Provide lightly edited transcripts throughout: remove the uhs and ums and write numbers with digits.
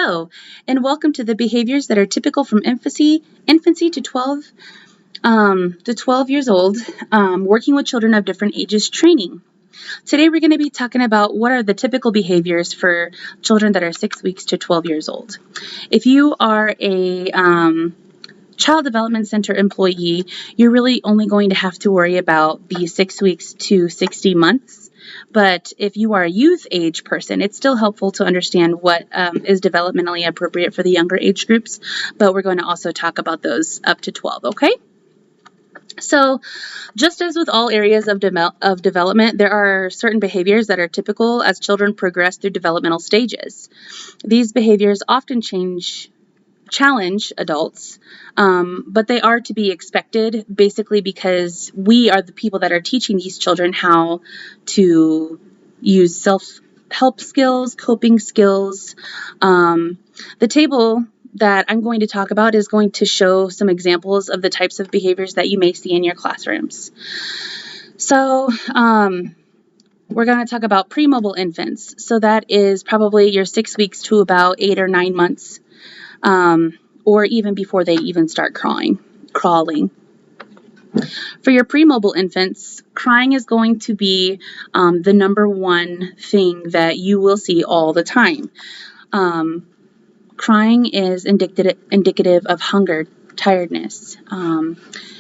Hello, and welcome to the behaviors that are typical from infancy to 12 years old, working with children of different ages training. Today we're going to be talking about what are the typical behaviors for children that are 6 weeks to 12 years old. If you are a Child Development Center employee, you're really only going to have to worry about the 6 weeks to 60 months. But if you are a youth age person, it's still helpful to understand what is developmentally appropriate for the younger age groups. But we're going to also talk about those up to 12, okay? So just as with all areas of development, there are certain behaviors that are typical as children progress through developmental stages. These behaviors often challenge adults, but they are to be expected basically because we are the people that are teaching these children how to use self-help skills, coping skills. The table that I'm going to talk about is going to show some examples of the types of behaviors that you may see in your classrooms. So we're going to talk about pre-mobile infants. So that is probably your 6 weeks to about 8 or 9 months. Or even before they even start crawling. For your pre-mobile infants, crying is going to be the number one thing that you will see all the time. Crying is indicative of hunger, tiredness,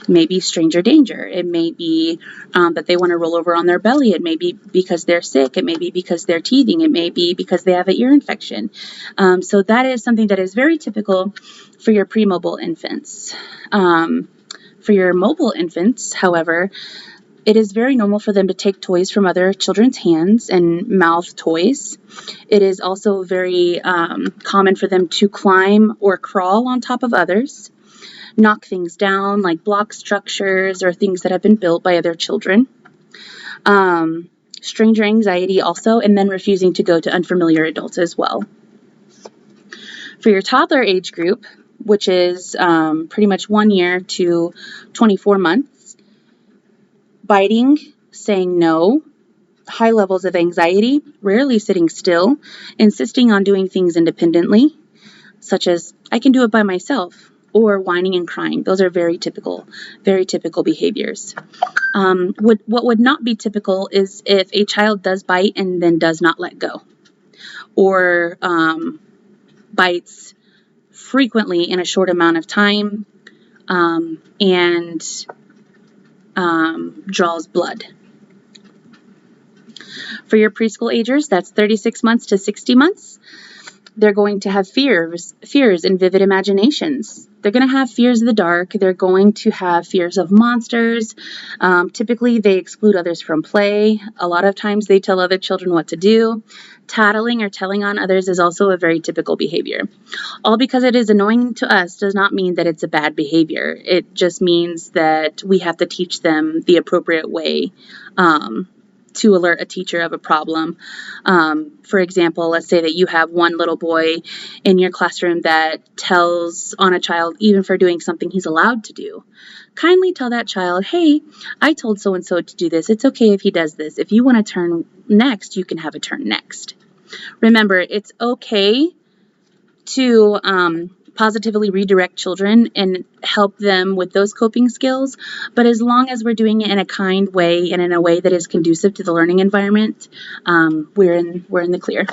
maybe stranger danger. It may be that they want to roll over on their belly. It may be because they're sick. It may be because they're teething. It may be because they have an ear infection. So that is something that is very typical for your pre-mobile infants. For your mobile infants, however, it is very normal for them to take toys from other children's hands and mouth toys. It is also very common for them to climb or crawl on top of others, knock things down like block structures or things that have been built by other children. Stranger anxiety also, and then refusing to go to unfamiliar adults as well. For your toddler age group, which is pretty much 1 year to 24 months, biting, saying no, high levels of anxiety, rarely sitting still, insisting on doing things independently, such as, I can do it by myself, or whining and crying. Those are very typical behaviors. What would not be typical is if a child does bite and then does not let go, or bites frequently in a short amount of time, and draws blood. For your preschool agers, that's 36 months to 60 months. They're going to have fears and vivid imaginations. They're going to have fears of the dark. They're going to have fears of monsters. Typically, they exclude others from play. A lot of times, they tell other children what to do. Tattling or telling on others is also a very typical behavior. All because it is annoying to us does not mean that it's a bad behavior. It just means that we have to teach them the appropriate way to alert a teacher of a problem. For example, let's say that you have one little boy in your classroom that tells on a child even for doing something he's allowed to do. Kindly tell that child, hey, I told so-and-so to do this. It's okay if he does this. If you want to turn next, you can have a turn next. Remember, it's okay to positively redirect children and help them with those coping skills, but as long as we're doing it in a kind way and in a way that is conducive to the learning environment, we're in the clear.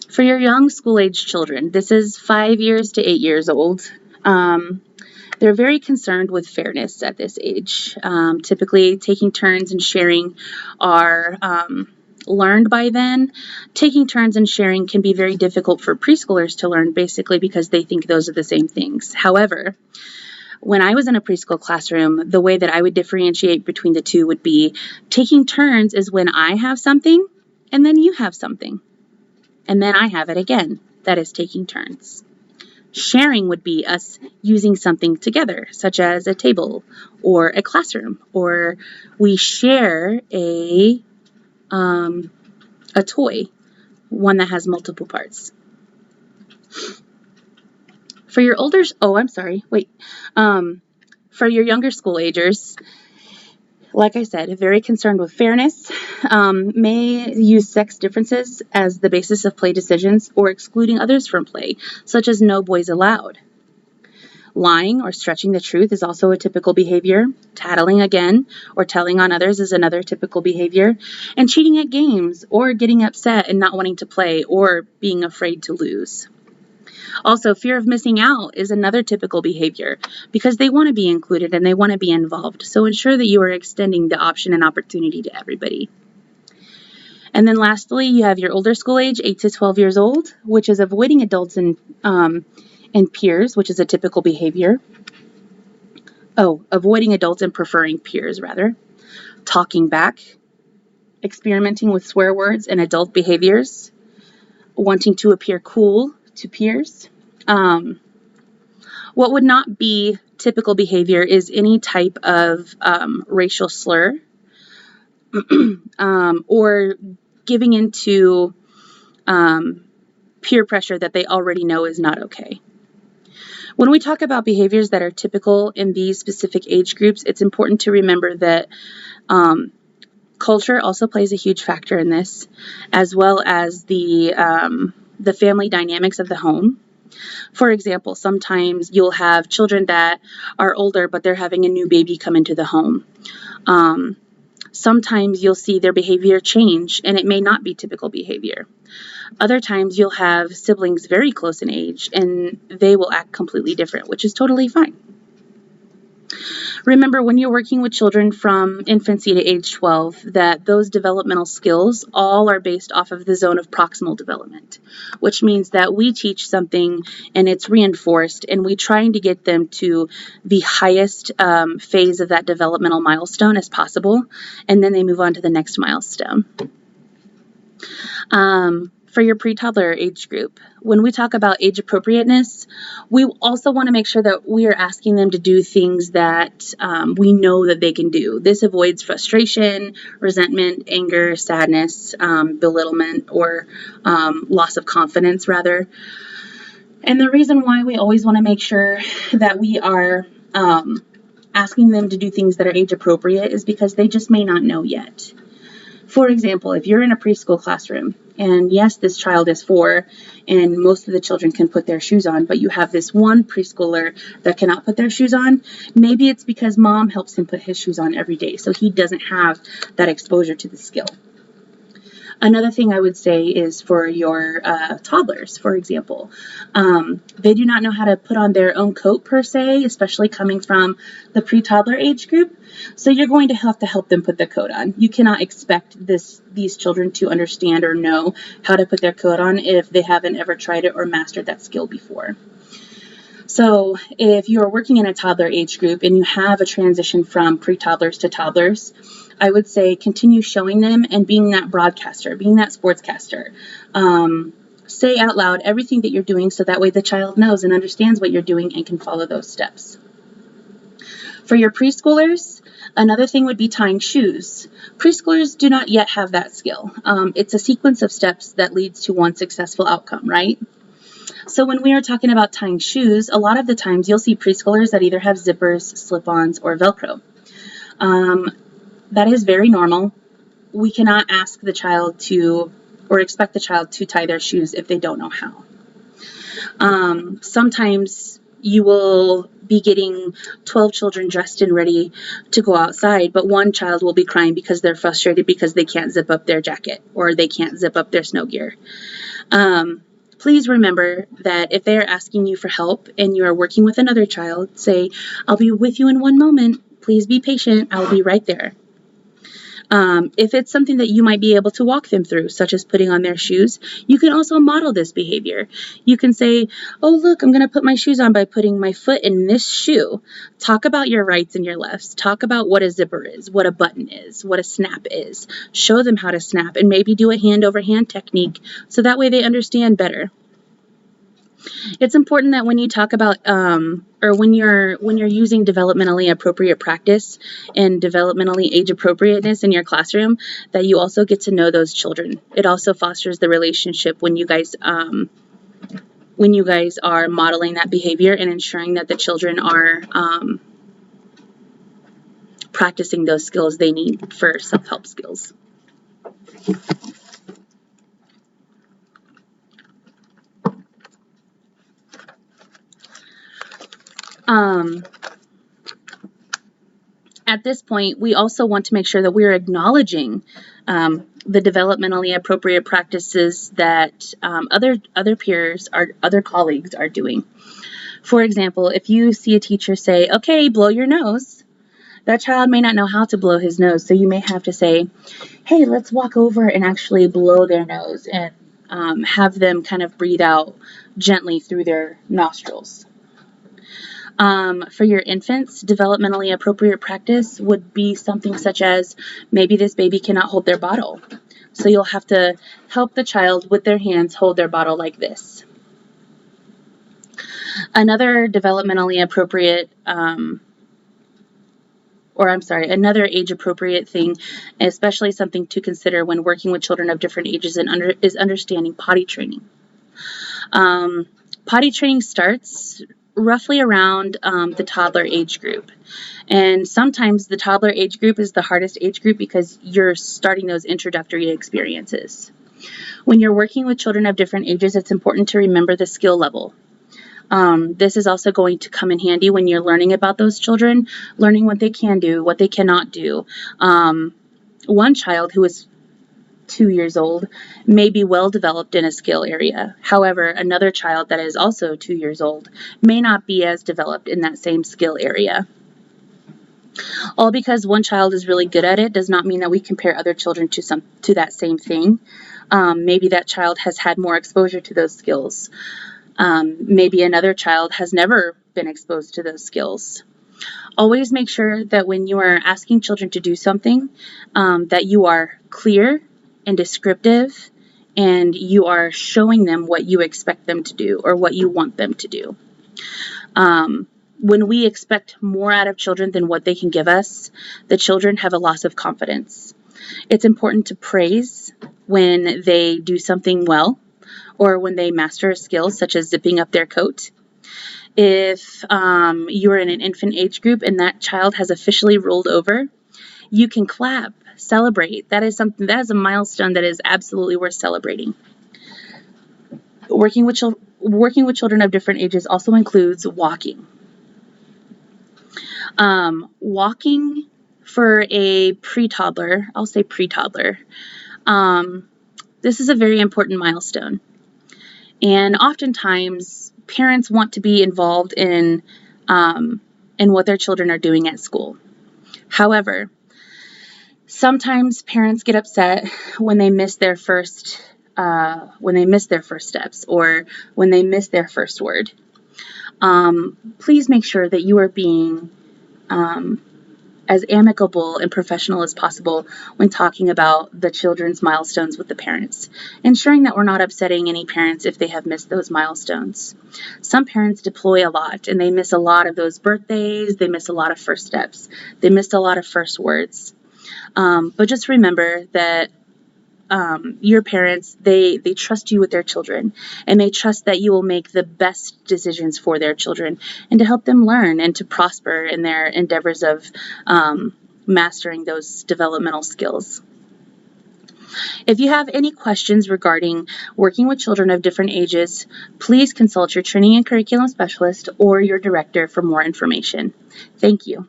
For your young school-age children, this is 5 years to 8 years old. They're very concerned with fairness at this age. Typically, taking turns and sharing are learned by then. Taking turns and sharing can be very difficult for preschoolers to learn, basically because they think those are the same things. However, when I was in a preschool classroom, the way that I would differentiate between the two would be taking turns is when I have something and then you have something and then I have it again. That is taking turns. Sharing would be us using something together, such as a table or a classroom, or we share a toy, one that has multiple parts. For your for your younger school agers, Like I said, very concerned with fairness, may use sex differences as the basis of play decisions or excluding others from play, such as no boys allowed. Lying or stretching the truth is also a typical behavior. Tattling again or telling on others is another typical behavior. And cheating at games or getting upset and not wanting to play or being afraid to lose. Also, fear of missing out is another typical behavior because they want to be included and they want to be involved. So ensure that you are extending the option and opportunity to everybody. And then lastly, you have your older school age, 8 to 12 years old, which is avoiding adults and peers, which is a typical behavior. Avoiding adults and preferring peers, rather. Talking back, experimenting with swear words and adult behaviors, wanting to appear cool to peers. What would not be typical behavior is any type of racial slur or giving into peer pressure that they already know is not okay. When we talk about behaviors that are typical in these specific age groups, it's important to remember that culture also plays a huge factor in this, as well as the family dynamics of the home. For example, sometimes you'll have children that are older, but they're having a new baby come into the home. Sometimes you'll see their behavior change, and it may not be typical behavior. Other times you'll have siblings very close in age, and they will act completely different, which is totally fine. Remember, when you're working with children from infancy to age 12, that those developmental skills all are based off of the zone of proximal development, which means that we teach something and it's reinforced, and we trying to get them to the highest phase of that developmental milestone as possible, and then they move on to the next milestone. For your pre-toddler age group, when we talk about age appropriateness, we also want to make sure that we are asking them to do things that we know that they can do. This avoids frustration, resentment, anger, sadness, belittlement, or loss of confidence, rather. And the reason why we always want to make sure that we are asking them to do things that are age appropriate is because they just may not know yet. For example, if you're in a preschool classroom, and yes, this child is 4, and most of the children can put their shoes on, but you have this one preschooler that cannot put their shoes on, maybe it's because mom helps him put his shoes on every day, so he doesn't have that exposure to the skill. Another thing I would say is for your toddlers, for example. They do not know how to put on their own coat per se, especially coming from the pre-toddler age group. So you're going to have to help them put the coat on. You cannot expect these children to understand or know how to put their coat on if they haven't ever tried it or mastered that skill before. So if you're working in a toddler age group and you have a transition from pre-toddlers to toddlers, I would say continue showing them and being that broadcaster, being that sportscaster. Say out loud everything that you're doing so that way the child knows and understands what you're doing and can follow those steps. For your preschoolers, another thing would be tying shoes. Preschoolers do not yet have that skill. It's a sequence of steps that leads to one successful outcome, right? So when we are talking about tying shoes, a lot of the times you'll see preschoolers that either have zippers, slip-ons, or Velcro. That is very normal. We cannot ask the child to, or expect the child to tie their shoes if they don't know how. Sometimes you will be getting 12 children dressed and ready to go outside, but one child will be crying because they're frustrated because they can't zip up their jacket or they can't zip up their snow gear. Please remember that if they are asking you for help and you are working with another child, say, "I'll be with you in one moment. Please be patient. I'll be right there." If it's something that you might be able to walk them through, such as putting on their shoes, you can also model this behavior. You can say, "Oh, look, I'm going to put my shoes on by putting my foot in this shoe." Talk about your rights and your lefts. Talk about what a zipper is, what a button is, what a snap is. Show them how to snap and maybe do a hand-over-hand technique so that way they understand better. It's important that when you talk about or when you're using developmentally appropriate practice and developmentally age appropriateness in your classroom, that you also get to know those children. It also fosters the relationship when you guys are modeling that behavior and ensuring that the children are practicing those skills they need for self-help skills. At this point, we also want to make sure that we're acknowledging the developmentally appropriate practices that other peers, other colleagues are doing. For example, if you see a teacher say, "Okay, blow your nose," that child may not know how to blow his nose, so you may have to say, "Hey, let's walk over and actually blow their nose," and have them kind of breathe out gently through their nostrils. For your infants, developmentally appropriate practice would be something such as, maybe this baby cannot hold their bottle, so you'll have to help the child with their hands hold their bottle like this. Another developmentally appropriate, another age-appropriate thing, especially something to consider when working with children of different ages, is understanding potty training. Potty training starts roughly around the toddler age group. And sometimes the toddler age group is the hardest age group because you're starting those introductory experiences. When you're working with children of different ages, it's important to remember the skill level. This is also going to come in handy when you're learning about those children, learning what they can do, what they cannot do. One child who is 2 years old may be well developed in a skill area. However, another child that is also 2 years old may not be as developed in that same skill area. All because one child is really good at it does not mean that we compare other children to that same thing. Maybe that child has had more exposure to those skills. Maybe another child has never been exposed to those skills. Always make sure that when you are asking children to do something, that you are clear and descriptive, and you are showing them what you expect them to do or what you want them to do. When we expect more out of children than what they can give us, the children have a loss of confidence. It's important to praise when they do something well, or when they master a skill such as zipping up their coat. If you're in an infant age group and that child has officially rolled over, you can clap, celebrate. That is a milestone that is absolutely worth celebrating. Working with children of different ages also includes walking. Walking for a pre-toddler, I'll say pre-toddler, this is a very important milestone. And oftentimes, parents want to be involved in what their children are doing at school. However, sometimes parents get upset when they miss their first steps, or when they miss their first word. Please make sure that you are being as amicable and professional as possible when talking about the children's milestones with the parents, ensuring that we're not upsetting any parents if they have missed those milestones. Some parents deploy a lot, and they miss a lot of those birthdays, they miss a lot of first steps, they missed a lot of first words. But just remember that your parents, they trust you with their children, and they trust that you will make the best decisions for their children and to help them learn and to prosper in their endeavors of mastering those developmental skills. If you have any questions regarding working with children of different ages, please consult your training and curriculum specialist or your director for more information. Thank you.